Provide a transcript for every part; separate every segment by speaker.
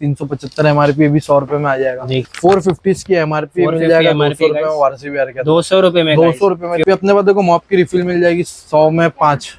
Speaker 1: 375 MRP, भी 100 रुपए में आ जाएगा। 450 की MRP मिल जाएगा, 200 रुपए में वारसी बिहार का,
Speaker 2: 200 रुपए में,
Speaker 1: 200 रुपए में। फिर अपने पास देखो मॉप की रिफिल मिल जाएगी 100 में 5,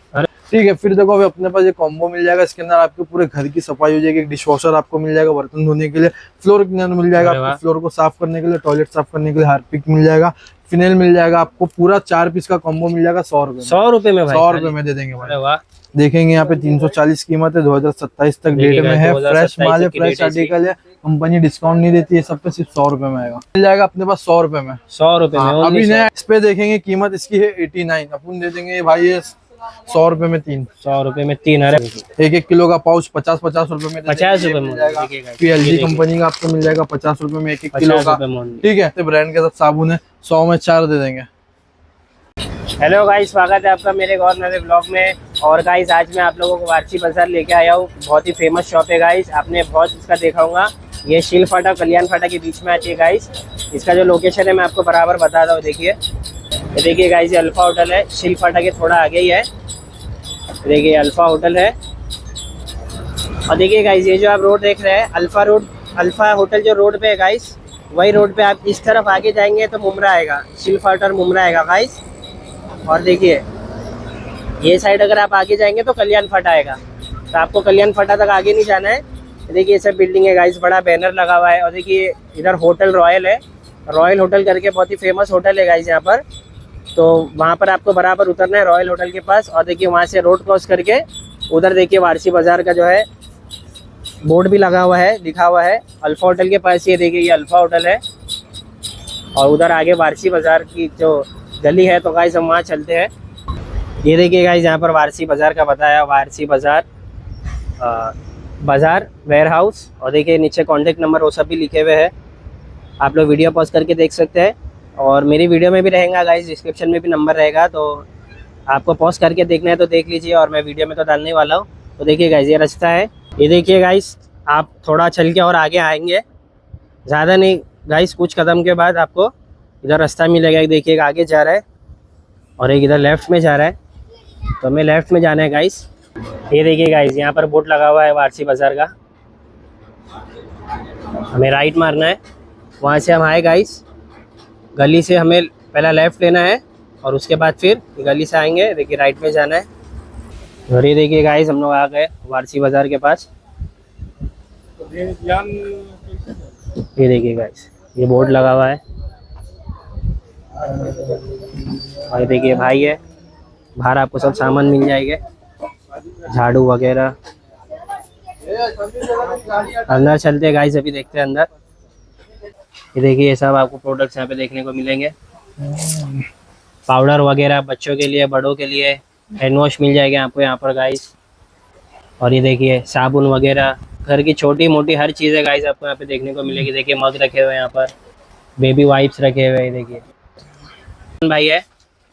Speaker 1: ठीक है। फिर देखो अभी अपने पास ये कॉम्बो मिल जाएगा, इसके अंदर आपके पूरे घर की सफाई हो जाएगी। एक डिश वॉशर आपको मिल जाएगा बर्तन धोने के लिए, फ्लोर क्लीनर मिल जाएगा आपको फ्लोर को साफ करने के लिए, टॉयलेट साफ करने के लिए हार्पिक मिल जाएगा, फिनेल मिल जाएगा आपको। पूरा 4 पीस का कॉम्बो मिल जाएगा 100 रुपए में,
Speaker 2: 100 रुपए में भाई,
Speaker 1: 100 रुपए में दे देंगे भाई।
Speaker 2: वाह,
Speaker 1: देखेंगे यहाँ पे 340 कीमत है, 2027 तक डेट में है, फ्रेश माल है, फ्रेश आर्टिकल है, कंपनी डिस्काउंट नहीं देती है, सब पे सिर्फ 100 रुपए में आएगा, मिल जाएगा अपने पास 100 रुपए में,
Speaker 2: 100 रुपए में।
Speaker 1: अभी नया इस पे देखेंगे कीमत इसकी है 89, अपन दे देंगे भाई ये 100 रुपए में 3,
Speaker 2: 100 रुपए में 3। अरे
Speaker 1: 1 किलो का पाउच 50 रुपए में,
Speaker 2: 50 रुपए में
Speaker 1: जाएगा। फिर LG कंपनी का आपको मिल जाएगा 50 रुपए में 1 किलो का, ठीक है। तो ब्रांड के साथ साबुन है 100 में 4 दे देंगे।
Speaker 2: हेलो गाइस, स्वागत है आपका मेरे एक और नए ब्लॉग में। और गाइस आज मैं आप लोगों को वारसी बाजार लेके आया हूँ। बहुत ही फेमस शॉप है गाइस, आपने बहुत इसका देखा होगा। ये शील फाटा कल्याण फाटा के बीच में आती है गाइस। इसका जो लोकेशन है मैं आपको बराबर बता रहा हूँ। देखिए गाइस, ये अल्फा होटल है, शील फाटा के थोड़ा आगे ही है। देखिए अल्फा होटल है। और देखिए गाइस, ये जो आप रोड देख रहे हैं अल्फा रोड, अल्फा होटल जो रोड पे है गाइस, वही रोड पे आप इस तरफ आगे जाएंगे तो मुमरा आएगा, शील फाटा और मुमरा आएगा गाइस। और देखिए ये साइड अगर आप आगे जाएंगे तो कल्याण फाटा आएगा, तो आपको कल्याण फाटा तक आगे नहीं जाना है। देखिए ये सब बिल्डिंग है गाइस, बड़ा बैनर लगा हुआ है। और देखिए इधर होटल रॉयल है, रॉयल होटल करके बहुत ही फेमस होटल है गाइस यहाँ पर। तो वहाँ पर आपको बराबर उतरना है रॉयल होटल के पास। और देखिए वहाँ से रोड क्रॉस करके उधर देखिए वारसी बाजार का जो है बोर्ड भी लगा हुआ है, लिखा हुआ है अल्फा होटल के पास। ये देखिए ये अल्फा होटल है और उधर आगे वारसी बाजार की जो गली है, तो गाइस हम वहाँ चलते हैं। ये देखिए गाइस, यहाँ पर वारसी बाजार का बताया, वारसी बाजार बाजार वेयर हाउस। और देखिए नीचे कॉन्टेक्ट नंबर वो सब भी लिखे हुए हैं, आप लोग वीडियो पॉज करके देख सकते हैं। और मेरी वीडियो में भी रहेगा गाइस, डिस्क्रिप्शन में भी नंबर रहेगा, तो आपको पॉज करके देखना है तो देख लीजिए। और मैं वीडियो में तो डालने वाला हूँ। तो देखिए गाइस ये रास्ता है, ये देखिए गाइस, आप थोड़ा चल के और आगे आएंगे, ज़्यादा नहीं गाइस, कुछ कदम के बाद आपको इधर रास्ता मिलेगा। एक देखिए आगे जा रहा है और एक इधर लेफ्ट में जा रहा है, तो हमें लेफ्ट में जाना है गाइस। ये देखिए गाइस, यहाँ पर बोर्ड लगा हुआ है वारसी बाजार का, हमें राइट मारना है। वहाँ से हम आए गाइस, गली से हमें पहला लेफ्ट लेना है और उसके बाद फिर गली से आएंगे, देखिए राइट में जाना है। और ये देखिए गाइस, हम लोग आ गए वारसी बाजार के पास। ये देखिए गाइस, ये बोर्ड लगा हुआ है और देखिए भाई है बाहर, आपको सब सामान मिल जाएंगे, झाड़ू वगैरह। अंदर चलते हैं गाइस, अभी देखते हैं अंदर। ये देखिए ये सब आपको प्रोडक्ट्स यहाँ पे देखने को मिलेंगे, पाउडर वगैरह बच्चों के लिए, बड़ों के लिए, हैंड वॉश मिल जाएगा आपको यहाँ पर गाइस। और ये देखिए साबुन वगैरह, घर की छोटी मोटी हर चीज़ है गाइस आपको यहाँ पे देखने को मिलेगी। देखिए मग रखे हुए हैं यहाँ पर, बेबी वाइप्स रखे हुए हैं। देखिए भाई है,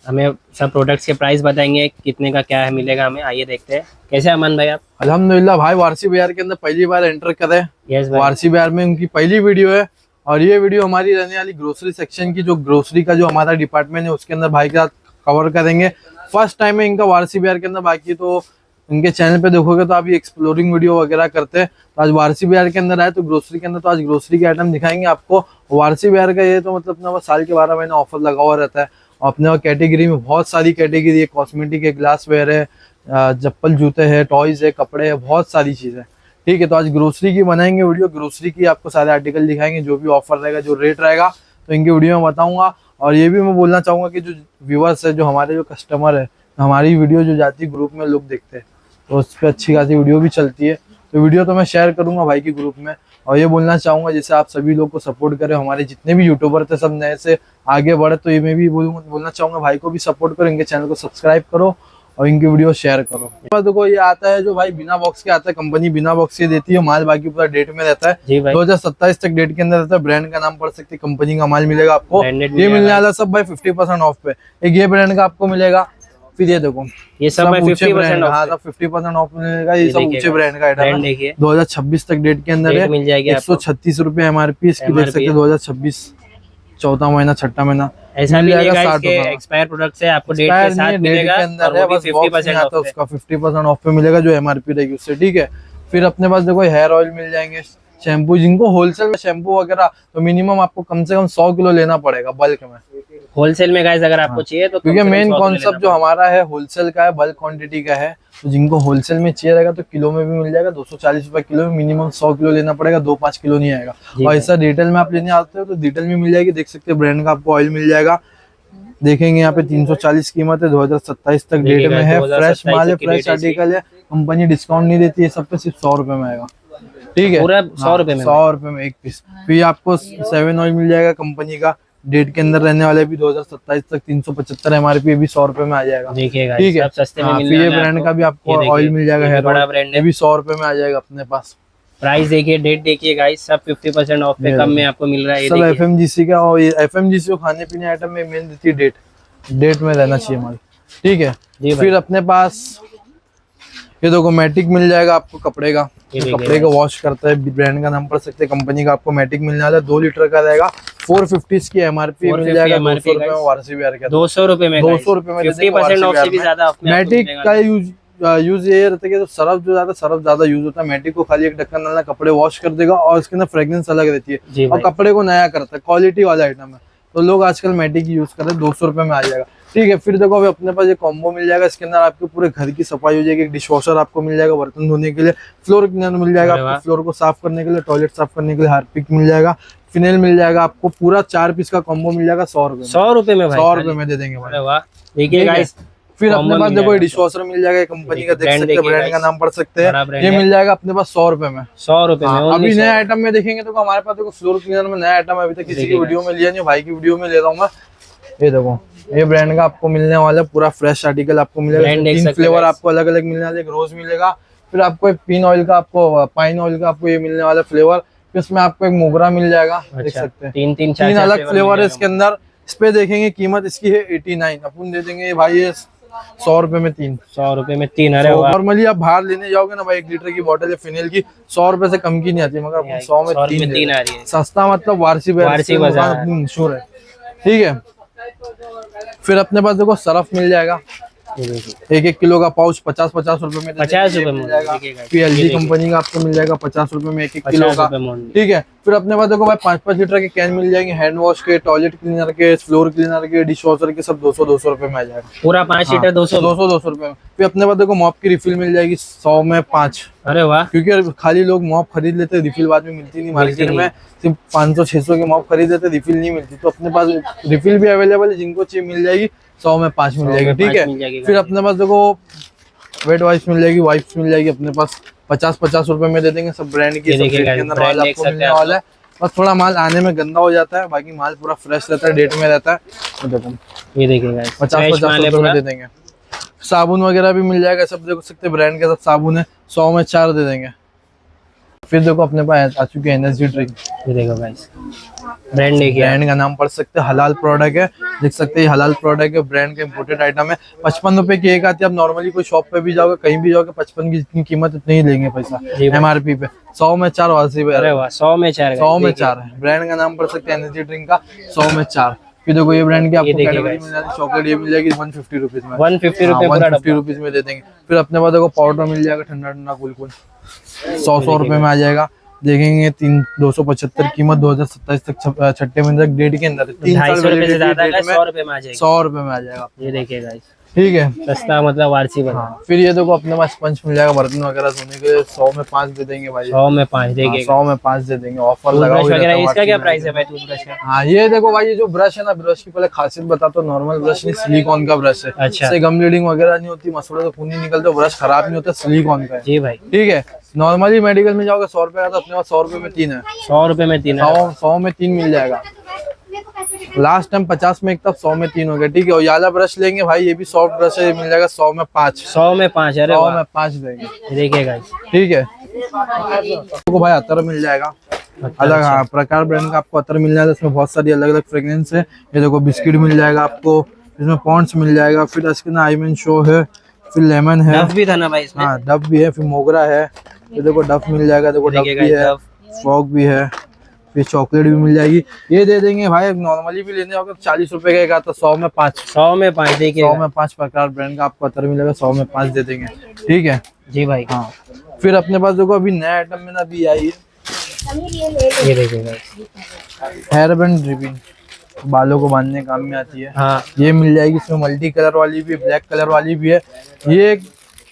Speaker 2: हमें सब प्रोडक्ट्स के प्राइस बताएंगे, कितने का क्या है मिलेगा हमें, आइए देखते हैं। कैसे अमन भाई आप?
Speaker 1: अल्हम्दुलिल्लाह भाई, वारसी बाजार के अंदर पहली बार एंटर करे।
Speaker 2: यस,
Speaker 1: वारसी बाजार में उनकी पहली वीडियो है और ये वीडियो हमारी रहने वाली ग्रोसरी सेक्शन की, जो ग्रोसरी का जो हमारा डिपार्टमेंट है उसके अंदर भाई के साथ कवर करेंगे। फर्स्ट टाइम है इनका वारसी बाजार के अंदर, बाकी तो इनके चैनल पे देखोगे तो अभी एक्सप्लोरिंग वीडियो वगैरह करते हैं। तो आज वारसी बाजार के अंदर आए तो ग्रोसरी के अंदर, तो आज ग्रोसरी के आइटम दिखाएंगे आपको। वारसी बाजार का ये तो मतलब अपना साल के 12 महीने ऑफर लगा हुआ रहता है। और अपने कैटेगरी में बहुत सारी कैटेगरी है, कॉस्मेटिक है, ग्लास वेयर है, चप्पल जूते हैं, टॉयज है, कपड़े है, बहुत सारी चीज़ें, ठीक है। तो आज ग्रोसरी की बनाएंगे वीडियो, ग्रोसरी की आपको सारे आर्टिकल दिखाएंगे, जो भी ऑफर रहेगा, जो रेट रहेगा, तो इनकी वीडियो में बताऊंगा। और ये भी मैं बोलना चाहूँगा कि जो व्यूअर्स है, जो हमारे जो कस्टमर है, हमारी वीडियो जो जाती है ग्रुप में लोग देखते हैं, तो उस पर अच्छी खासी वीडियो भी चलती है। तो वीडियो तो मैं शेयर करूंगा भाई की ग्रुप में। और ये बोलना चाहूँगा जैसे आप सभी लोग को सपोर्ट करें, हमारे जितने भी यूट्यूबर थे सब नए से आगे बढ़े, तो ये मैं भी बोलना चाहूँगा भाई को भी सपोर्ट करो, इनके चैनल को सब्सक्राइब करो और इनकी वीडियो शेयर करो। देखो ये आता है जो भाई बिना बॉक्स के आता है, कंपनी बिना बॉक्स के देती है माल, बाकी पूरा डेट में रहता है। 2027 तक डेट के अंदर रहता है। ब्रांड का नाम पढ़ सकते, कंपनी का माल मिलेगा आपको। ये मिलने वाला सब भाई 50% ऑफ पे। एक ये ब्रांड का आपको मिलेगा, फिर ये देखो ये सब 50% ऑफ, हाँ 50% ऑफ मिलेगा। ये सब ऊंचे ब्रांड का आइटम है, 2026 तक डेट के अंदर है, मिल जाएगी 136 रुपए MRP इसकी, देख सकते हैं 2026 चौथा महीना छठा महीना।
Speaker 2: ऐसा भी नहीं गाइस के एक्सपायर प्रोडक्ट है, आपको डेट के साथ मिलेगा
Speaker 1: के अंदर है, बस 50% आता है उसका, 50% ऑफ पे मिलेगा जो MRP रहेगी उससे, ठीक है। फिर अपने पास देखो हेयर ऑयल मिल जाएंगे, शैम्पू, जिनको होलसेल में शैम्पू वगैरह, तो मिनिमम आपको कम से कम 100 किलो लेना पड़ेगा बल्क में।
Speaker 2: होलसेल में गाइस अगर आपको चाहिए तो
Speaker 1: क्योंकि मेन कॉन्सेप्ट जो हमारा है होलसेल का है, बल्क क्वांटिटी का है। तो जिनको होलसेल में चाहिए रहेगा तो किलो में भी मिल जाएगा, 240 रुपए किलो में, मिनिमम 100 किलो लेना पड़ेगा, 2-5 किलो नहीं आएगा। और ऐसा रिटेल में आप लेने आते हो तो रिटेल में मिल जाएगी, देख सकते हैं ब्रांड का आपको ऑयल मिल जाएगा। देखेंगे यहाँ पे 340 कीमत है, 2027 तक डेट में है, फ्रेश माल है, फ्रेश आर्टिकल है, कंपनी डिस्काउंट नहीं देती है, सब पे सिर्फ 100 रुपए में आएगा। ठीक है,
Speaker 2: पूरा 100 रुपए में,
Speaker 1: 100 रुपए में एक पीस। फिर आपको 7 ऑयल मिल जाएगा कंपनी का, डेट के अंदर रहने वाले भी, 2027 तक 375 MRP, भी 100 रुपए में आ जाएगा।
Speaker 2: देखिएगा
Speaker 1: ठीक है,
Speaker 2: सब सस्ते में
Speaker 1: हाँ,
Speaker 2: मिल
Speaker 1: फिर
Speaker 2: रहा
Speaker 1: ये
Speaker 2: है
Speaker 1: ब्रांड
Speaker 2: आपको।
Speaker 1: का भी आपको
Speaker 2: ये
Speaker 1: ऑयल मिल जाएगा,
Speaker 2: ये
Speaker 1: हेयर
Speaker 2: बड़ा
Speaker 1: ऑयल,
Speaker 2: ब्रांड
Speaker 1: ये
Speaker 2: है।
Speaker 1: भी 100 रुपए में आ जाएगा अपने पास।
Speaker 2: प्राइस देखिए, डेट देखिए गाइस, सब 50% ऑफ पे कम में आपको मिल रहा है। ये
Speaker 1: सब
Speaker 2: देखिए
Speaker 1: FMGC का, और ये FMGC को खाने पीने आइटम में मेन देती है डेट में रहना चाहिए हमारी। ठीक है,
Speaker 2: जी भाई।
Speaker 1: फिर अपने पास ये देखो मैटिक मिल जाएगा आपको कपड़े का,
Speaker 2: ये देखिए
Speaker 1: कपड़े का वॉश करता है, ब्रांड का नाम पढ़ सकते हैं, कंपनी का आपको मैटिक मिलने वाला है, 2 लीटर का रहेगा, 450 की MRP मिल जाएगा, 200 रुपए में वारसी बिहार का,
Speaker 2: 200 रुपए में,
Speaker 1: 200 रुपए में
Speaker 2: 50% ऑफ से भी ज्यादा ऑफ में आपको
Speaker 1: मैटिक
Speaker 2: मिलेगा।
Speaker 1: का यूज ये रहता है कि तो सर्फ ज्यादा यूज होता है। मैटिक को खाली एक ढक्कन डालना, कपड़े वॉश कर देगा, और इसके अंदर फ्रेग्रेंस अलग रहती
Speaker 2: जी
Speaker 1: है, और
Speaker 2: भाई।
Speaker 1: कपड़े को नया करता है, क्वालिटी वाला आइटम है। तो लोग आजकल मैटिक यूज कर रहे हैं, 200 रुपए में आ जाएगा। ठीक है, फिर देखो अभी अपने पास ये कॉम्बो मिल जाएगा, इसके अंदर आपके पूरे घर की सफाई हो जाएगी, एक डिश वॉशर आपको मिल जाएगा बर्तन धोने के लिए, फ्लोर क्लीनर मिल जाएगा
Speaker 2: अरे वाह।
Speaker 1: आपको फ्लोर को साफ करने के लिए, टॉयलेट साफ करने के लिए हार्पिक मिल जाएगा, फिनेल मिल जाएगा आपको, पूरा 4 पीस का कॉम्बो मिल जाएगा 100 रुपए में।
Speaker 2: 100 रुपए में भाई,
Speaker 1: 100 रुपए में दे देंगे भाई।
Speaker 2: अरे वाह, देखिए
Speaker 1: ठीक है।
Speaker 2: गाइस,
Speaker 1: फिर
Speaker 2: कॉम्बो
Speaker 1: अपने पास
Speaker 2: मिल
Speaker 1: देखो
Speaker 2: जाएगा।
Speaker 1: डिश वॉशर मिल जाएगा, कंपनी का देख
Speaker 2: ब्रांड
Speaker 1: सकते हैं,
Speaker 2: देखिए
Speaker 1: ब्रांड का
Speaker 2: guys,
Speaker 1: नाम पढ़ सकते
Speaker 2: बड़ा
Speaker 1: हैं,
Speaker 2: ब्रांड
Speaker 1: ये
Speaker 2: है।
Speaker 1: मिल जाएगा अपने पास 100 रुपए में।
Speaker 2: 100 रुपए में
Speaker 1: हाँ,
Speaker 2: only
Speaker 1: अभी
Speaker 2: 100।
Speaker 1: नए आइटम में देखेंगे तो हमारे पास देखो फ्लोर क्लीनर में नया आइटम अभी तक किसी की
Speaker 2: देखिए
Speaker 1: वीडियो में लिया नहीं, भाई की वीडियो में ले रहा हूँ मैं। ये देखो, ये ब्रांड का आपको मिलने वाला है, पूरा फ्रेश आर्टिकल आपको मिलेगा,
Speaker 2: ब्रांड देख
Speaker 1: 3
Speaker 2: सकते हैं
Speaker 1: फ्लेवर
Speaker 2: guys।
Speaker 1: आपको अलग अलग मिलने वाले, एक रोज मिलेगा, फिर आपको एक पिन ऑयल का, आपको पाइन ऑयल का आपको ये मिलने वाला फ्लेवर, फिर इसमें आपको एक मोगरा मिल जाएगा, देख
Speaker 2: अच्छा,
Speaker 1: सकते हैं,
Speaker 2: 3
Speaker 1: अलग फ्लेवर है इसके अंदर। इस पे देखेंगे कीमत इसकी है 89, अपन दे देंगे भाई ये 100 रुपए में 3।
Speaker 2: 100 रुपए में 3। अरे वाह,
Speaker 1: नॉर्मली आप बाहर लेने जाओगे ना भाई, 1 लीटर की बोतल है फिनेल की, 100 रुपए से कम की नहीं आती, मगर अपन 100 में
Speaker 2: 100
Speaker 1: 3
Speaker 2: में 3 आ रही है।
Speaker 1: सस्ता मतलब वारसी
Speaker 2: वारसी बाजार।
Speaker 1: मशहूर है। ठीक है, फिर अपने पास देखो सरफ मिल जाएगा,
Speaker 2: ये देखिए,
Speaker 1: 1-1 किलो का पाउच 50-50 रुपए में,
Speaker 2: 50 रुपए में
Speaker 1: मिल जाएगा।
Speaker 2: देखिए guys,
Speaker 1: फिर
Speaker 2: ये
Speaker 1: LG
Speaker 2: देखिए।
Speaker 1: कंपनी का आपको मिल जाएगा 50 रुपए में 1-1 किलो
Speaker 2: 50
Speaker 1: का।
Speaker 2: रुपए में।
Speaker 1: ठीक है, फिर अपने पास देखो भाई 5-5 लीटर के कैन मिल जाएंगे, हैंड वॉश के, टॉयलेट क्लीनर के, फ्लोर क्लीनर के, डिश वॉशर के, सब 200 रुपए में आ जाएगा,
Speaker 2: पूरा 5 लीटर 200।
Speaker 1: 200 रुपए में। फिर अपने पास देखो मॉप की रिफिल मिल जाएगी 100 में 5,
Speaker 2: अरे वाह,
Speaker 1: क्योंकि खाली लोग मॉप खरीद लेते हैं, रिफिल बाद में मिलती नहीं मार्केट में, सिर्फ 500-600 की मॉप खरीद लेते, रिफिल नहीं मिलती, तो अपने पास रिफिल भी अवेलेबल है, जिनको चाहिए मिल जाएगी, 100 में 5 मिल जाएगी। ठीक है, फिर अपने पास देखो वेट वाइप्स मिल जाएगी, वाइप्स मिल जाएगी अपने पास 50-50 रुपए में दे देंगे, सब ब्रांड की,
Speaker 2: ये
Speaker 1: सब
Speaker 2: देखिए
Speaker 1: रेट के
Speaker 2: guys,
Speaker 1: अंदर
Speaker 2: brand
Speaker 1: माल
Speaker 2: देख
Speaker 1: आपको
Speaker 2: सकते
Speaker 1: मिलने
Speaker 2: हैं आप
Speaker 1: वाला है। बस थोड़ा माल आने में गंदा हो जाता है, बाकी माल पूरा फ्रेश रहता है, डेट में रहता है। तो देखो
Speaker 2: ये देखिए गाइस,
Speaker 1: 50-50 रुपए में दे देंगे। साबुन वगैरह भी मिल जाएगा, सब देख सकते हैं ब्रांड के साथ साबुन है, 100 में 4 दे देंगे। फिर देखो अपने पास आ चुकी है एनर्जी ड्रिंक,
Speaker 2: ये देखो गाइस, ब्रांड देखिए,
Speaker 1: ब्रांड का नाम पढ़ सकते हैं, हलाल प्रोडक्ट है, देख सकते हैं हलाल प्रोडक्ट है, ब्रांड का इम्पोर्टेड आइटम है, 55 रुपए की एक आती है। आप नॉर्मली कोई शॉप पे भी जाओगे, कहीं भी जाओगे, 55 की जितनी कीमत उतनी ही लेंगे पैसा
Speaker 2: जी भाई।
Speaker 1: MRP पे। 100 में 4 वासी पे,
Speaker 2: अरे वाह, 100 में 4,
Speaker 1: 100 में 4 है, ब्रांड का नाम पढ़ सकते हैं एनर्जी ड्रिंक का, 100 में 4। फिर देखो ये ब्रांड की आपको
Speaker 2: देखिए
Speaker 1: कैडबरी
Speaker 2: guys।
Speaker 1: मिल जाएगी, चॉकलेट ये मिल जाएगी 150 रुपीज में,
Speaker 2: 150 रुपए पूरा
Speaker 1: 150
Speaker 2: डब्बा।
Speaker 1: रुपीज में दे देंगे। फिर अपने पास देखो पाउडर मिल जाएगा, ठंडा ठंडा कूल 100 रुपए में आ जाएगा, देखेंगे 275 कीमत, 2027 तक छठे महीने तक डेट के अंदर, 3 साल
Speaker 2: 250 रुपए से
Speaker 1: validity
Speaker 2: ज्यादा
Speaker 1: date
Speaker 2: का
Speaker 1: में
Speaker 2: 100 रुपए में आ जाएगी।
Speaker 1: 100 रुपए में आ जाएगा।
Speaker 2: ये देखिए गाइस,
Speaker 1: ठीक है,
Speaker 2: सस्ता मतलब वारसी बाजार।
Speaker 1: हाँ। फिर ये देखो अपने पास स्पंज मिल जाएगा बर्तन वगैरह धोने के लिए, 100 में 5 दे देंगे भाई,
Speaker 2: 100 में 5 देखिए।
Speaker 1: 100 में 5 दे देंगे, ऑफर लगा
Speaker 2: टूथब्रश
Speaker 1: हुआ
Speaker 2: वगैरह
Speaker 1: रहता है
Speaker 2: इसका क्या
Speaker 1: वार्षिक
Speaker 2: प्राइस है
Speaker 1: में।
Speaker 2: भाई टूथब्रश का?
Speaker 1: हाँ ये देखो भाई, ये जो ब्रश है ना, ब्रश की पहले खासियत बताता हूँ, नॉर्मल ब्रश नहीं, सिलिकॉन का ब्रश है,
Speaker 2: अच्छा।
Speaker 1: इससे गम ब्लीडिंग वगैरह नहीं होती, मसूड़े तो खून नहीं निकलते, ब्रश खराब नहीं होता, सिलिकॉन का है।
Speaker 2: जी भाई,
Speaker 1: ठीक है, नॉर्मली मेडिकल में जाओगे 100 रुपए का, तो अपने पास 100 रुपए में 3 है,
Speaker 2: 100 रुपए में 3 है।
Speaker 1: 100 में 3 मिल जाएगा। लास्ट टाइम 50 में एक, तब 100 में 3 हो गया। ठीक है, और याला ब्रश लेंगे भाई, ये भी सॉफ्ट ब्रश है, ये मिल जाएगा 100 में 5,
Speaker 2: 100 में 5, अरे
Speaker 1: 100
Speaker 2: वाह,
Speaker 1: में 5 देंगे।
Speaker 2: ये देखिए गाइस,
Speaker 1: ठीक है, आपको भाई अतर मिल जाएगा, अलग हाँ प्रकार ब्रांड का आपको अतर मिल जाएगा, इसमें बहुत सारी अलग अलग फ्रेग्रेंस है। ये देखो बिस्किट मिल जाएगा आपको, इसमें पॉन्ड्स मिल जाएगा, फिर इसके ना आईमन शो है, फिर लेमन है,
Speaker 2: डफ भी था ना भाई इसमें?
Speaker 1: हाँ डफ भी है, फिर मोगरा है, ये देखो डफ मिल जाएगा, देखो डफ भी है, फॉग भी है, फिर चॉकलेट भी मिल जाएगी। ये दे देंगे भाई, नॉर्मली भी लेने होगा तो 40 रुपए का एक आता, 100 में 5,
Speaker 2: 100 में 5 देखिए।
Speaker 1: 100 में 5 प्रकार ब्रांड का आपको अतर मिलेगा, 100 में 5 दे देंगे। ठीक है,
Speaker 2: जी भाई,
Speaker 1: हाँ। फिर अपने पास देखो अभी नया आइटम में ना अभी आई है,
Speaker 2: ये देखिए गाइस,
Speaker 1: हेयर बैंड रिबिन बालों को बांधने काम में आती है।
Speaker 2: हाँ
Speaker 1: ये मिल जाएगी, इसमें मल्टी कलर वाली भी, ब्लैक कलर वाली भी है। ये एक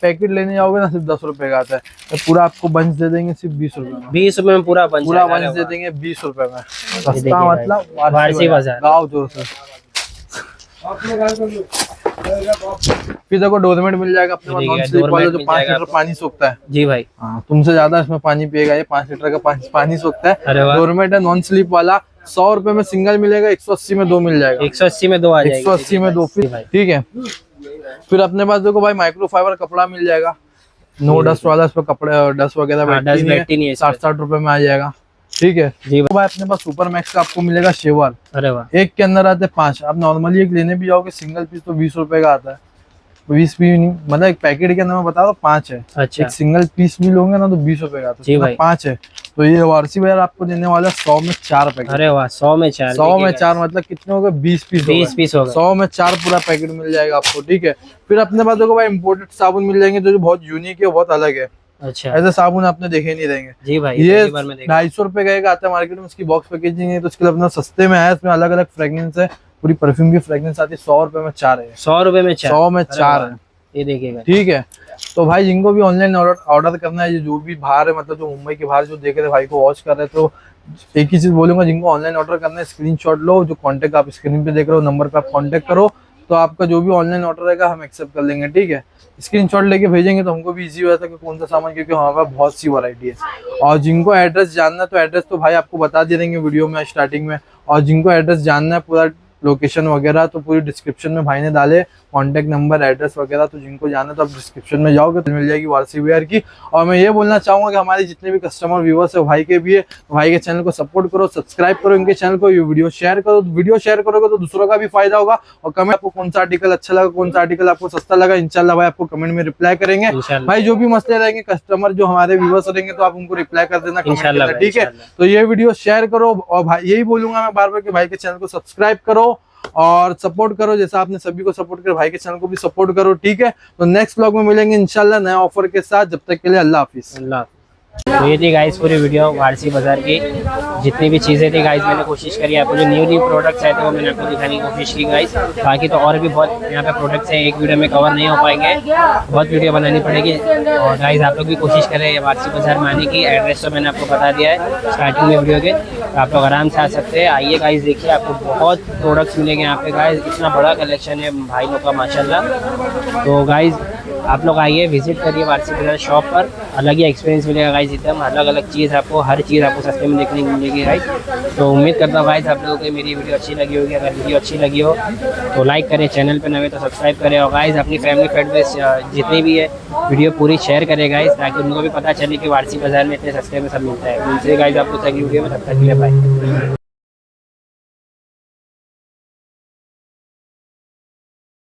Speaker 1: पैकेट लेने जाओगे ना सिर्फ 10 रुपए का आता है, तो पूरा आपको बंच दे देंगे सिर्फ 20 रुपए में।
Speaker 2: 20 रुपए में पूरा बन
Speaker 1: पूरा
Speaker 2: जाएगा।
Speaker 1: बंच दे देंगे 20 रुपए में। सस्ता
Speaker 2: देखिए
Speaker 1: मतलब
Speaker 2: वारसी बाजार।
Speaker 1: गाँव जोर से। फिर देखो डोरमेट मिल जाएगा अपने पास,
Speaker 2: ठीक है,
Speaker 1: नॉन स्लिप वाला,
Speaker 2: डोरमेट
Speaker 1: जो
Speaker 2: मिल
Speaker 1: 5
Speaker 2: जाएगा
Speaker 1: लीटर पानी सोखता है।
Speaker 2: जी भाई।
Speaker 1: हाँ, तुमसे ज्यादा इसमें पानी पिएगा, ये 5 लीटर का पानी सोखता है।
Speaker 2: अरे वाह।
Speaker 1: डोरमेट है नॉन स्लिप वाला, 100 रुपए में सिंगल मिलेगा, 180 में 2 मिल जाएगा।
Speaker 2: 180 में 2 आ जाएगी।
Speaker 1: 180 में 2
Speaker 2: जी भाई।
Speaker 1: ठीक है। फिर अपने पास देखो भाई माइक्रोफाइबर कपड़ा मिल जाएगा, नो डस्ट वाला, इस पर कपड़े डस्ट वगैरह
Speaker 2: डस्ट बैठती नहीं है इसमें।
Speaker 1: 60 रुपए में आ जाएगा। ठीक है
Speaker 2: जी
Speaker 1: तो भाई अपने पास सुपर मैक्स का आपको मिलेगा शेवर,
Speaker 2: अरे वाह।
Speaker 1: एक के अंदर आते हैं 5। आप नॉर्मली एक लेने भी जाओगे सिंगल पीस तो 20 रुपए का आता है, 20 भी नहीं, मतलब एक पैकेट के अंदर मैं बता रहा हूँ 5 है।
Speaker 2: अच्छा
Speaker 1: एक सिंगल पीस भी लोगे ना तो 20 रुपए का आता
Speaker 2: जी
Speaker 1: है,
Speaker 2: भाई।
Speaker 1: 5 है। तो ये वारसी बाजार आपको देने वाला 100 में 4 पैकेट।
Speaker 2: अरे वाह, 100 में 4।
Speaker 1: 100 में 4 मतलब कितने हो गए, 20 पीस।
Speaker 2: 20 पीस हो गए।
Speaker 1: 100 में 4 पूरा पैकेट मिल जाएगा आपको। ठीक है। फिर अपने पास देखो भाई इम्पोर्टेड साबुन मिल जाएंगे जो बहुत यूनिक है, बहुत अलग है।
Speaker 2: अच्छा
Speaker 1: ऐसे साबुन आपने देखे नहीं रहेंगे।
Speaker 2: जी भाई,
Speaker 1: ये
Speaker 2: पहली बार में देखा।
Speaker 1: 250 रुपए का एक आता है मार्केट में, उसकी बॉक्स पैकेजिंग है, तो उसके लिए अपना सस्ते में आया। इसमें अलग अलग फ्रेग्रेंस है, पूरी परफ्यूम की फ्रेग्रेंस आती है। 100 रुपए में 4 है।
Speaker 2: 100 रुपए में 4।
Speaker 1: 100 में 4 है।
Speaker 2: ये देखिएगा।
Speaker 1: ठीक है। तो भाई जिनको भी ऑनलाइन ऑर्डर करना है, जो भी बाहर है, मतलब जो मुंबई के बाहर जो देख रहे भाई को वॉच कर रहे, तो एक ही चीज बोलूंगा, जिनको ऑनलाइन ऑर्डर करना है स्क्रीनशॉट लो, जो कांटेक्ट आप स्क्रीन पे देख रहे हो नंबर पे आप कांटेक्ट करो, तो आपका जो भी ऑनलाइन ऑर्डर रहेगा हम एक्सेप्ट कर लेंगे। ठीक है। स्क्रीनशॉट लेके भेजेंगे तो हमको भी इजी हो जाता है कि कौन सा सामान, क्योंकि हमारे पास बहुत सी वैरायटी है। और जिनको एड्रेस जानना है तो एड्रेस तो भाई आपको बता दे देंगे वीडियो में स्टार्टिंग में। और जिनको एड्रेस जानना है पूरा लोकेशन वगैरह, तो पूरी डिस्क्रिप्शन में भाई ने डाले कांटेक्ट नंबर एड्रेस वगैरह, तो जिनको जाना है तो आप डिस्क्रिप्शन में जाओगे तो मिल जाएगी वारसी वेयर की। और मैं ये बोलना चाहूंगा कि हमारे जितने भी कस्टमर व्यूअर्स है भाई के भी है, भाई के चैनल को सपोर्ट करो, सब्सक्राइब करो इनके चैनल को, ये वीडियो शेयर करो। वीडियो शेयर करोगे तो दूसरों का भी फायदा होगा। और कमेंट आपको कौन सा आर्टिकल अच्छा लगा, कौन सा आर्टिकल आपको सस्ता लगा, इंशाल्लाह भाई आपको कमेंट में रिप्लाई करेंगे।
Speaker 2: इंशाल्लाह
Speaker 1: भाई जो भी मसले रहेंगे कस्टमर जो हमारे व्यूअर्स रहेंगे तो आप उनको रिप्लाई कर देना comment
Speaker 2: इंशाल्लाह
Speaker 1: करना,
Speaker 2: भाई,
Speaker 1: ठीक है।
Speaker 2: इंशाल्लाह।
Speaker 1: तो ये वीडियो शेयर करो। और भाई यही बोलूंगा मैं बार बार कि भाई के चैनल को सब्सक्राइब करो और सपोर्ट करो, जैसा आपने सभी को सपोर्ट किया भाई के चैनल को भी सपोर्ट करो। ठीक है। तो नेक्स्ट व्लॉग में मिलेंगे इंशाल्लाह नए ऑफर के साथ। जब तक के लिए अल्लाह हाफिज।
Speaker 2: अल्लाह। तो ये थी गाइस पूरी वीडियो वारसी बाजार की, जितनी भी चीज़ें थी गाइस मैंने कोशिश करी आपको, जो न्यू प्रोडक्ट्स आए थे वो मैंने आपको दिखाने की कोशिश की गाइस। बाकी तो और भी बहुत यहाँ पे प्रोडक्ट्स हैं, एक वीडियो में कवर नहीं हो पाएंगे, बहुत वीडियो बनानी पड़ेगी। और गाइस आप लोग भी कोशिश करें वारसी बाजार में आने की। एड्रेस तो मैंने आपको बता दिया है स्टार्टिंग में वीडियो के, तो आप लोग आराम से आ सकते हैं। आइए गाइस देखिए, आपको बहुत प्रोडक्ट्स मिलेंगे यहाँ पे गाइस, इतना बड़ा कलेक्शन है भाई लोग का माशाल्लाह। तो गाइस आप लोग आइए, विजिट करिए वारसी बाजार शॉप पर, अलग ही एक्सपीरियंस मिलेगा गाइस। एकदम अलग अलग चीज़ आपको, हर चीज़ आपको सस्ते में देखने को मिलेगी गाइस। तो उम्मीद करता हूँ गाइस आप लोगों को मेरी वीडियो अच्छी लगी होगी। अगर वीडियो अच्छी लगी हो तो लाइक करें, चैनल पे नए तो सब्सक्राइब करें। और गाइस अपनी फैमिली फ्रेंड में जितनी भी है वीडियो पूरी शेयर करें गाइस, ताकि उनको भी पता चले कि वारसी बाजार में इतने सस्ते में सब मिलता है। उनसे गाइस आपको अगली वीडियो में, तब तक के लिए बाय।